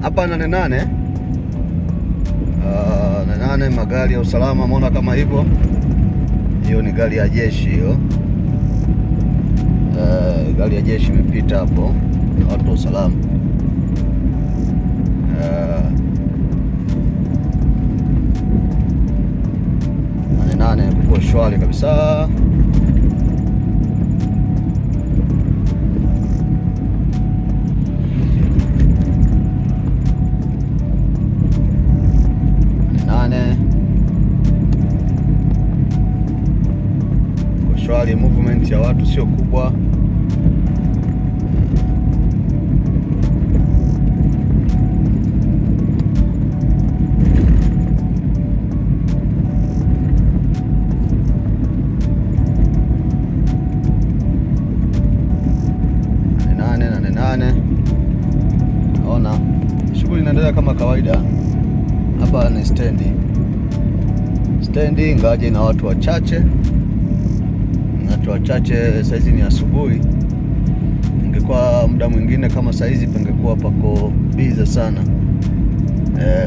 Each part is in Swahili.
hapa Nane Nane. Nane Nane, magari ya usalama, umeona kama hivyo. Hiyo ni gari ya jeshi hiyo. Gari ya jeshi imepita hapo na watu wa usalama. Nane Nane kuko shwari kabisa. Shwari, movement ya watu sio kubwa. Nane Nane, naona shughuli inaendelea kama kawaida. Hapa ni stendi, ingawaje na watu wachache. Saizi ni asubuhi. Ingekuwa muda mwingine kama saizi pengekuwa pako biza sana,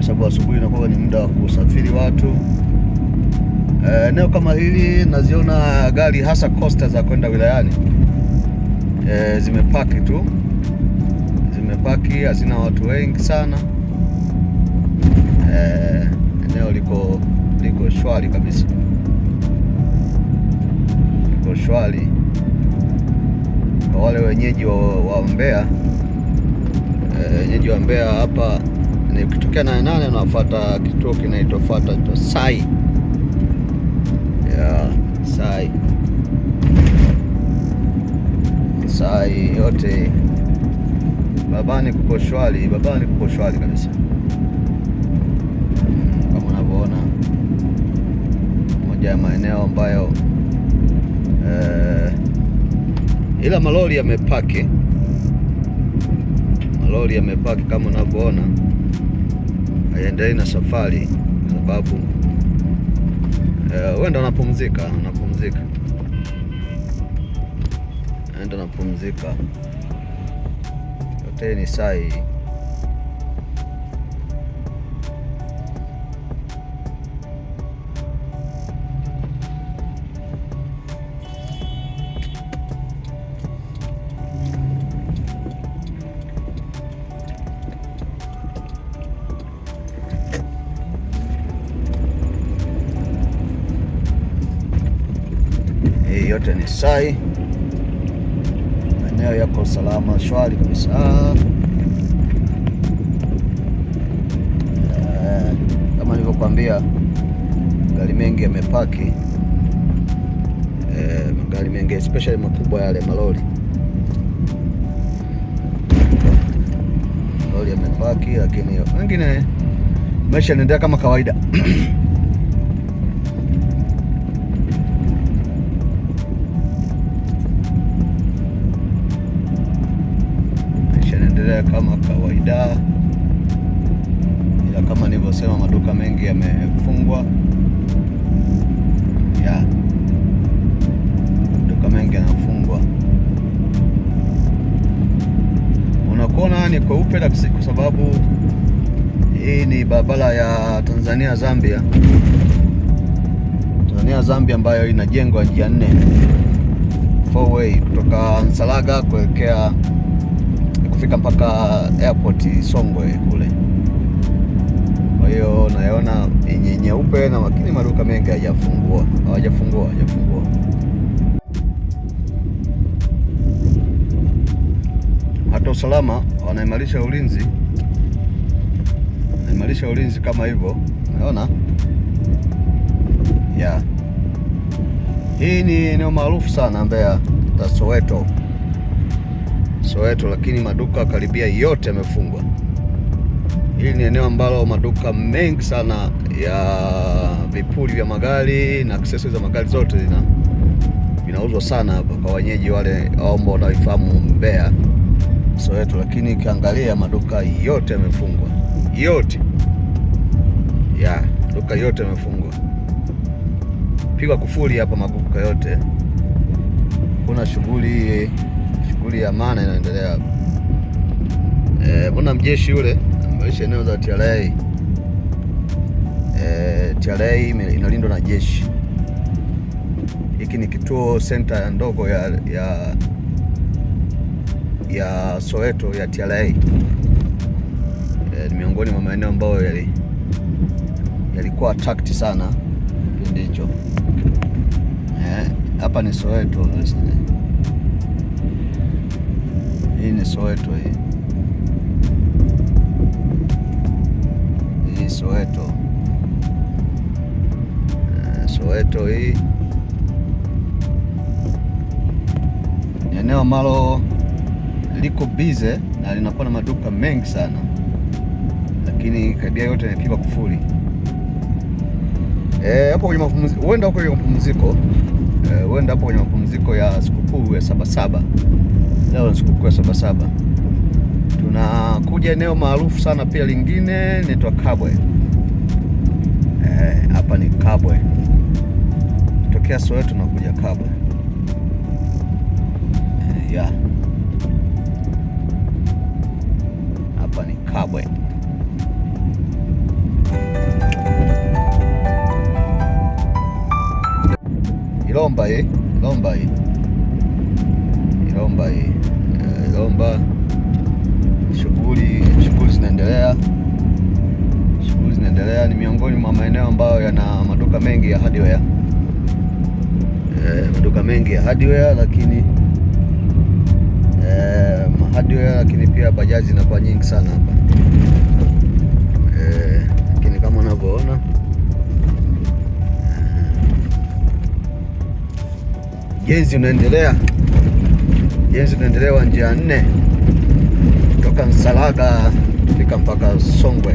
sababu asubuhi inakuwa ni muda wa kusafiri watu. Eneo kama hili naziona gari hasa coaster za kwenda wilayani zimepaki tu, hazina watu wengi sana. Eneo liko shwari kabisa, shwari kwa wale wenyeji wa Mbeya. Wenyeji wa Mbeya hapa ni ukitokea Nane Nane unafuata kituo kinaitwa Sai. Sai yote babani kuko shwari, kabisa kama unavyoona. Moja ya maeneo ambayo ila malori yamepaki kama unavyoona, hayaendelei na safari kwa sababu wenda wanapumzika, yote ni Sai. Yote ni Sai, eneo yako salama, shwari kabisa. Kama nilivyokuambia, magari mengi yamepaki, magari mengi especially makubwa yale malori yamepaki, lakini wengine maisha yanaendelea kama kawaida. Kama kawaida, ila kama nilivyosema, maduka mengi yamefungwa. Maduka mengi yanafungwa. Unakuona ni kweupe kwa sababu hii ni barabara ya Tanzania Zambia ambayo inajengwa njia 4 4-way kutoka Nsalaga kuelekea kufika mpaka airport Songwe kule. Kwa hiyo naona yenye nyeupe na lakini maduka mengi hawajafungua. Hata usalama wanaimarisha ulinzi kama hivyo, unaona. Hii ni eneo maarufu sana Mbeya za Soweto, lakini maduka karibia yote yamefungwa. Hili ni eneo ambalo maduka mengi sana ya vipuri vya magari na accessories za magari zote vinauzwa sana hapa kwa wenyeji wale ambao wanaifahamu Mbeya, Soweto. Lakini ukiangalia maduka yote yamefungwa, maduka yote yamefungwa, pigwa kufuli hapa maduka yote. Kuna shughuli ya maana inaendelea hapa. Mbona mjeshi yule Imarisha eneo za TRA. TRA inalindwa na jeshi. Hiki ni kituo center ndogo ya Soweto ya TRA. Ni miongoni mwa maeneo ambayo yalikuwa attacked sana kipindi hicho. Hapa ni Soweto. Hii ni Soweto hii. Hii Soweto. Soweto hii ni eneo ambalo liko bize na linakuwa na maduka mengi sana, lakini karibia yote yamepigwa kufuli. Hapo kwenye mapumziko, huenda hapo kwenye mapumziko, huenda hapo kwenye mapumziko ya sikukuu ya Sabasaba. Leo ni sikukuu ya Sabasaba. Tunakuja eneo maarufu sana pia lingine linaitwa Kabwe. Hapa ni Kabwe. Tokea Soweto tunakuja Kabwe. Hapa ni Kabwe. Ilomba hii. Ilomba. Shughuli zinaendelea. Ni miongoni mwa maeneo ambayo yana maduka mengi ya hardware. Lakini pia bajaji zinakuwa nyingi sana hapa. Lakini kama unavyoona ujenzi unaendelea wa njia 4 kutoka Nsalaga fika mpaka Songwe,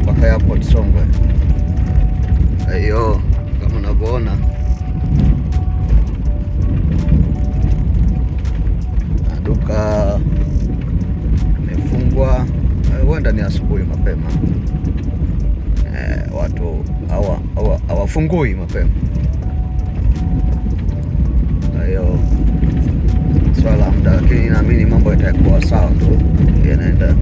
mpaka airport Songwe. Hiyo kama unavyoona duka imefungwa. Huenda ni asubuhi mapema, watu hawafungui mapema. Hiyo swala la muda, lakini naamini mambo yatakuwa sawa tu, yanaenda.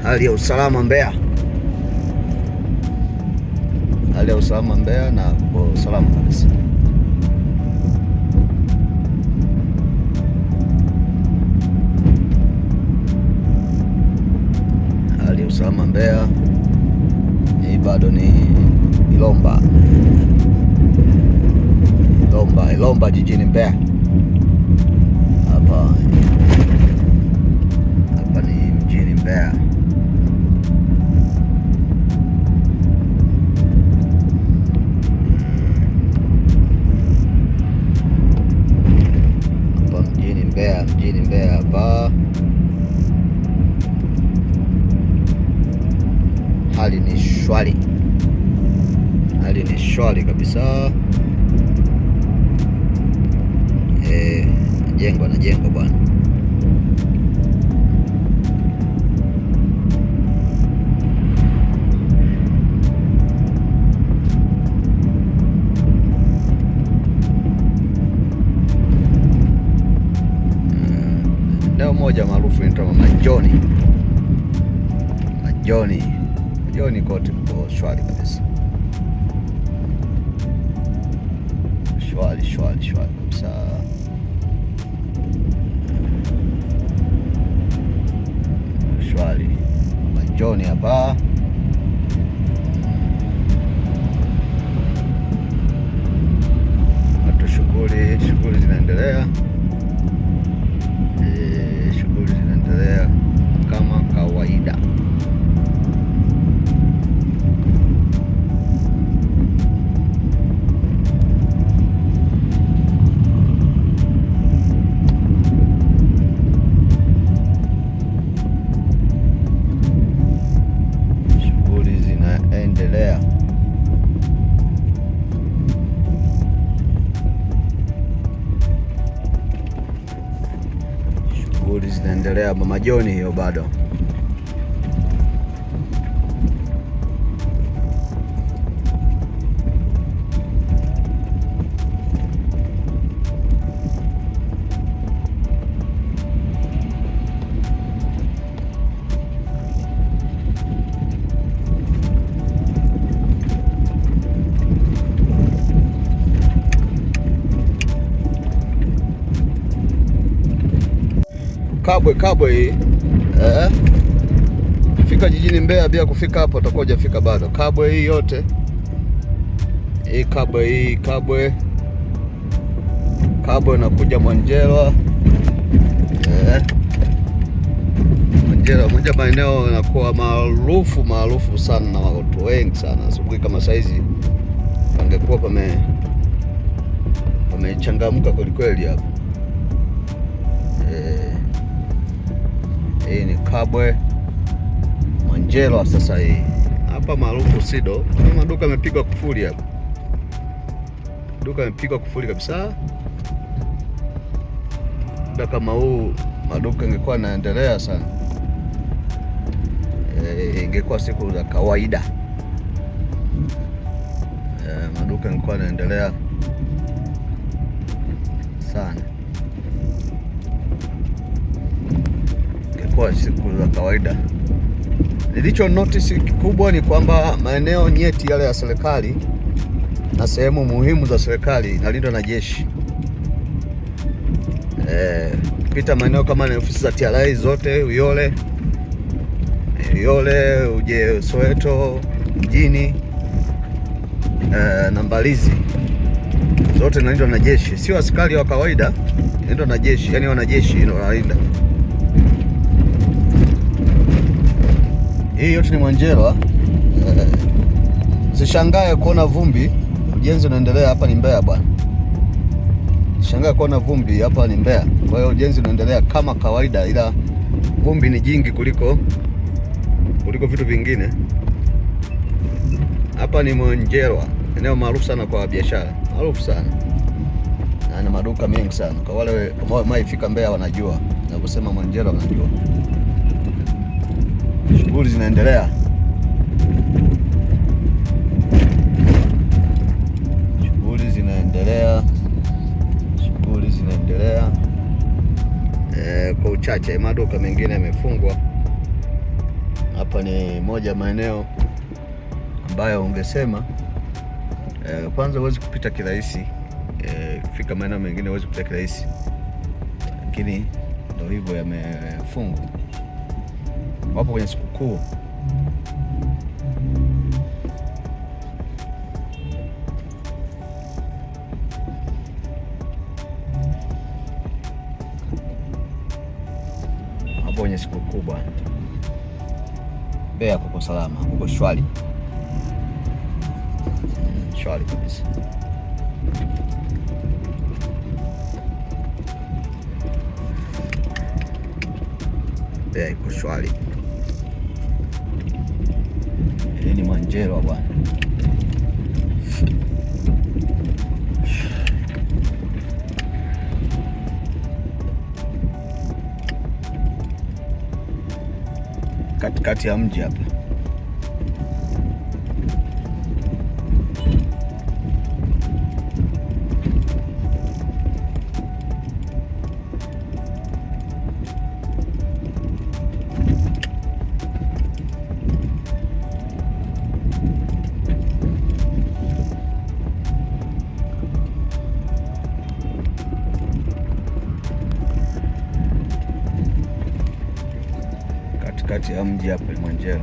Hali ya usalama Mbeya, na kwa usalama kabisa. Hali ya usalama Mbeya. Hii bado ni Ilomba jijini Mbeya. Hapa ni mjini Mbeya. Hapa mjini Mbeya hapa. Hali ni shwari kabisa. Jengo bwana. Eneo moja maarufu inaitwa Majoni kote kwa shwari kabisa. Shwari kabisa. Majoni hapa. Watu shughuli zinaendelea. Shughuli zinaendelea kama kawaida. Shughuli zinaendelea Majoni hiyo bado. Kabwe hii fika jijini Mbeya bila kufika hapo utakuwa hujafika bado. Kabwe hii yote hii Kabwe inakuja Mwanjelwa. Mwanjelwa moja maeneo yanakuwa maarufu sana na watu wengi sana. Asubuhi kama saizi pangekuwa pamechangamka kweli hapa. Hii ni Kabwe Mwanjelwa. Sasa hii hapa maarufu Sido, maduka yamepigwa kufuli hapa, duka yamepigwa kufuli kabisa. Muda kama huu maduka ingekuwa naendelea sana, ingekuwa siku za kawaida, maduka ingekuwa naendelea sana, ingekuwa siku za kawaida. Nilicho notice kikubwa ni kwamba maeneo nyeti yale ya serikali na sehemu muhimu za serikali inalindwa na jeshi. Pita maeneo kama ni ofisi za TRA zote, Uyole uje Soweto mjini, na Mbalizi, zote inalindwa na jeshi, sio askari wa kawaida, inalindwa na jeshi, yani wanajeshi ndio wanalinda. Hii yote ni Mwanjelwa. Sishangae kuona vumbi, ujenzi unaendelea hapa. Ni Mbeya bwana, sishangae kuona vumbi hapa. Ni Mbeya, kwa hiyo ujenzi unaendelea kama kawaida, ila vumbi ni jingi kuliko vitu vingine. Hapa ni Mwanjelwa, eneo maarufu sana kwa biashara, maarufu sana na maduka mengi sana. Kwa wale maifika Mbeya wanajua, naposema Mwanjelwa wanajua. Shughuli zinaendelea, kwa uchache. Maduka mengine yamefungwa. Hapa ni moja maeneo ambayo ungesema kwanza huwezi kupita kirahisi, kufika maeneo mengine huwezi kupita kirahisi, lakini ndio hivyo yamefungwa. Wapo kwenye sikukuu. Wapo kwenye sikukuu bwana. Mbeya kuko salama, kuko shwari. Shwari kabisa. Mbeya iko shwari. Hii ni Mwanjelwa bwana. Katikati ya mji hapa. Katikati ya mji hapa Mwanjelwa.